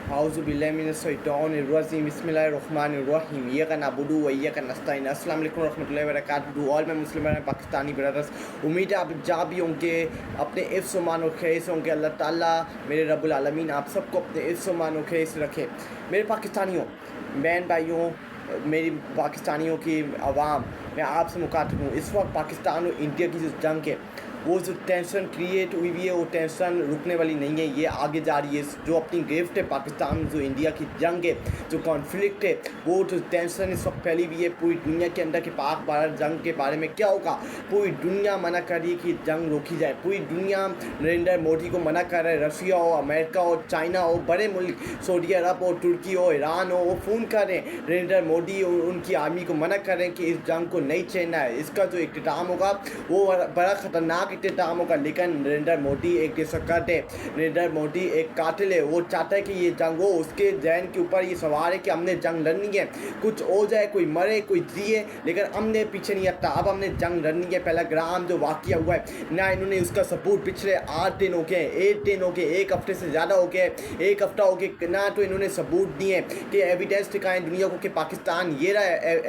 औज़ुबिल्लाहिमिनश्शैतानिर्रजीम बिस्मिल्लाहिर्रहमानिर्रहीम इय्याका नअबुदु व इय्याका नस्तईन। अस्सलाम वालेकुम रहमतुल्लाहि व बरकातुहू। All my Muslim and Pakistani brothers, उम्मीद है आप जहाँ भी होंगे अपने इफ्स व मान व खैर से होंगे। अल्लाह ताला मेरे रब्बुल आलमीन आप सबको अपने इफ्स व मान व खैर से रखे। मेरे पाकिस्तानियों, बहन भाइयों, मेरी पाकिस्तानियों की आवाम, मैं आपसे मुखातिब हूँ। इस वक्त पाकिस्तान और इंडिया की जो जंग है, वो जो टेंशन क्रिएट हुई हुई है, वो टेंशन रुकने वाली नहीं है, ये आगे जा रही है। जो अपनी गिरफ्त है पाकिस्तान में, जो इंडिया की जंग है, जो कॉन्फ्लिक्ट है, वो जो टेंशन इस वक्त फैली हुई है पूरी दुनिया के अंदर कि पाक भारत जंग के बारे में क्या होगा। पूरी दुनिया मना कर रही है कि जंग रोकी जाए। पूरी दुनिया नरेंद्र मोदी को मना कर रहा है। रशिया हो, अमेरिका हो, चाइना हो, बड़े मुल्क सऊदी अरब हो, तुर्की हो, ईरान हो, वो फ़ोन कर रहे हैं नरेंद्र मोदी और उनकी आर्मी को मना कर रहे हैं कि इस जंग को नहीं छेड़ना है। इसका जो इख्तिताम होगा वो बड़ा ख़तरनाक इख्तिताम होगा। लेकिन नरेंद्र मोदी एक देशभक्त है, नरेंद्र मोदी एक कातिल है। वो चाहता है कि ये जंग हो, उसके जहन के ऊपर ये सवार है कि हमने जंग लड़नी है, कुछ हो जाए, कोई मरे कोई जिए, लेकिन हमने पीछे नहीं हटता। अब हमने जंग लड़नी है। पहला ग्राम जो वाक़या हुआ है ना, इन्होंने उसका सबूत पिछले 8 दिन हो गए, 8 दिन हो गए, 1 हफ्ते से ज़्यादा हो गए, 1 हफ्ता हो गया ना, तो इन्होंने सबूत दिए कि एविडेंस दिखाएं दुनिया को कि पाकिस्तान ये रहा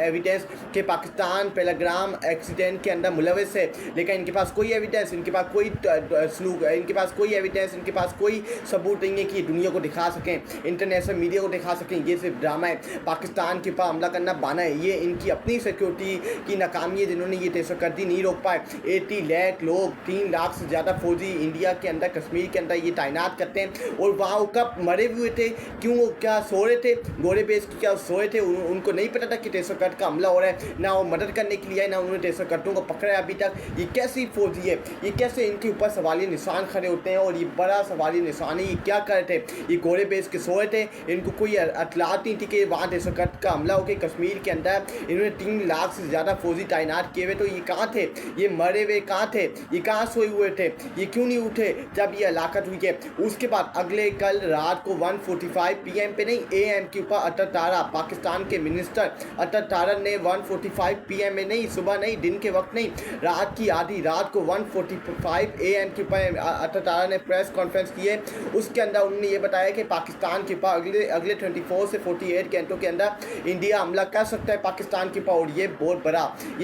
एविडेंस कि पाकिस्तान पहलगाम एक्सीडेंट के अंदर मुलविस है। लेकिन इनके पास कोई एविडेंस, इनके पास कोई सलूक, इनके पास कोई एविडेंस, इनके पास कोई सबूत नहीं है कि दुनिया को दिखा सकें, इंटरनेशनल मीडिया को दिखा सकें। ये सिर्फ ड्रामा है, पाकिस्तान के ऊपर हमला करना बहाना है। ये इनकी अपनी सिक्योरिटी की नाकामी है जिन्होंने ये दहशतगर्दी नहीं रोक पाए। 80 लाख लोग, 3 लाख से ज़्यादा फौजी इंडिया के अंदर, कश्मीर के अंदर ये तैनात करते हैं। और वहाँ कब मरे हुए थे, क्यों, क्या सो रहे थे, गोरे बेस की क्या सोए थे, उनको नहीं पता था कि दहशतगर्द का हमला हो रहा है। ना वो मदद करने के लिए, ना उन्होंने दहशतगर्दों को पकड़ा है अभी तक। ये कैसी फौजी है, ये कैसे इनके ऊपर सवालिया निशान खड़े होते हैं। और ये बड़ा सवालिया निशान है, ये क्या कर रहे थे, ये गोरे बेस के सोए थे। इनको कोई अतलात नहीं थी कि वहाँ दहशतगर्द का हमला हो के कश्मीर के अंदर इन्होंने 3 लाख से ज़्यादा फौजी तैनात किए हुए। तो ये कहाँ थे, ये मरे हुए कहाँ थे, ये कहाँ सोए हुए थे, ये क्यों नहीं उठे जब ये हलाकत हुई है। उसके बाद अगले कल रात को 1:45 PM पे नहीं, AM के ऊपर अतर तारा, पाकिस्तान के मिनिस्टर अतर तारा ने 1:45 PM में नहीं, सुबह नहीं, दिन के वक्त नहीं, रात की आधी रात को 1:45 AM के ऊपर अतर तारा ने प्रेस कॉन्फ्रेंस की है। उसके अंदर उन्होंने ये बताया कि पाकिस्तान के ऊपर अगले 24 से 48 घंटों के अंदर इंडिया हमला कर सकता है पाकिस्तान के ऊपर। और ये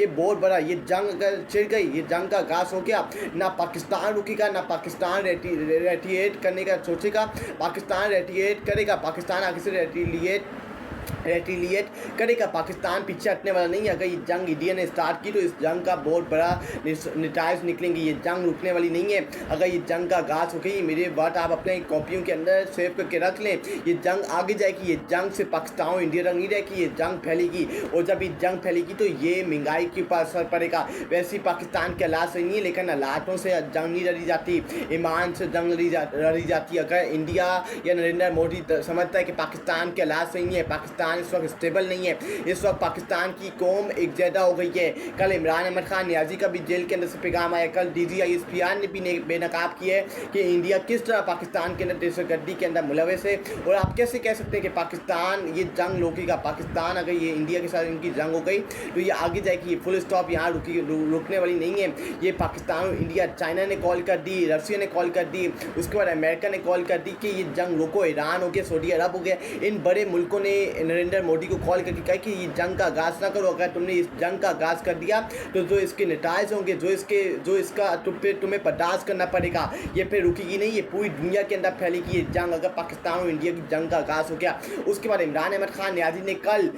बहुत बड़ा ये जंग अगर छिड़ गई, ये जंग का आगाज हो गया, ना पाकिस्तान रुकेगा, ना पाकिस्तान रेटिएट करने का सोचेगा। पाकिस्तान रेटिएट करेगा, पाकिस्तान आगे से रेटिलिएट करेगा। पाकिस्तान पीछे हटने वाला नहीं है। अगर ये जंग इंडिया ने स्टार्ट की तो इस जंग का बहुत बड़ा नतीजे निकलेंगे। ये जंग रुकने वाली नहीं है। अगर ये जंग का आगाज़ हो गई, मेरे बात आप अपने कॉपियों के अंदर सेव करके रख लें, ये जंग आगे जाएगी। ये जंग से पाकिस्तान और इंडिया तक नहीं रहेगी, ये जंग फैलेगी। और जब ये जंग फैलेगी तो ये महंगाई के ऊपर असर पड़ेगा। वैसे ही पाकिस्तान के हालात सही नहीं है, लेकिन हालातों से जंग नहीं लड़ी जाती, ईमान से जंग लड़ी जाती। अगर इंडिया या नरेंद्र मोदी समझता है कि पाकिस्तान के हालात सही नहीं है, पाकिस्तान इस वक्त स्टेबल नहीं है, इस वक्त पाकिस्तान की कौम एक ज़्यादा हो गई है। कल इमरान अहमद खान नियाजी का भी जेल के अंदर से पैगाम आया। कल DGI-SPR ने भी बेनकाब किया है कि इंडिया किस तरह पाकिस्तान के अंदर दहशतगर्दी के अंदर मुलविस है। और आप कैसे कह सकते हैं कि पाकिस्तान ये जंग रोकेगा। पाकिस्तान अगर ये इंडिया के साथ इनकी जंग हो गई तो ये आगे जाएगी, ये फुल स्टॉप यहाँ रुकने वाली नहीं है। ये पाकिस्तान और इंडिया, चाइना ने कॉल कर दी, रशिया ने कॉल कर दी, उसके बाद अमेरिका ने कॉल कर दी कि ये जंग रोको। ईरान हो गया, सऊदी अरब हो गया, इन बड़े मुल्कों ने नरेंद्र मोदी को कॉल करके कहा कि ये जंग का आगाज़ ना करो। अगर तुमने इस जंग का आगाज़ कर दिया तो जो इसके नतीजे होंगे, जो इसका तुम्हें बर्दाश्त करना पड़ेगा। ये फिर रुकेगी नहीं, ये पूरी दुनिया के अंदर फैलेगी ये जंग। अगर पाकिस्तान और इंडिया की जंग का आगाज़ हो गया। उसके बाद इमरान अहमद खान नियाजी ने कल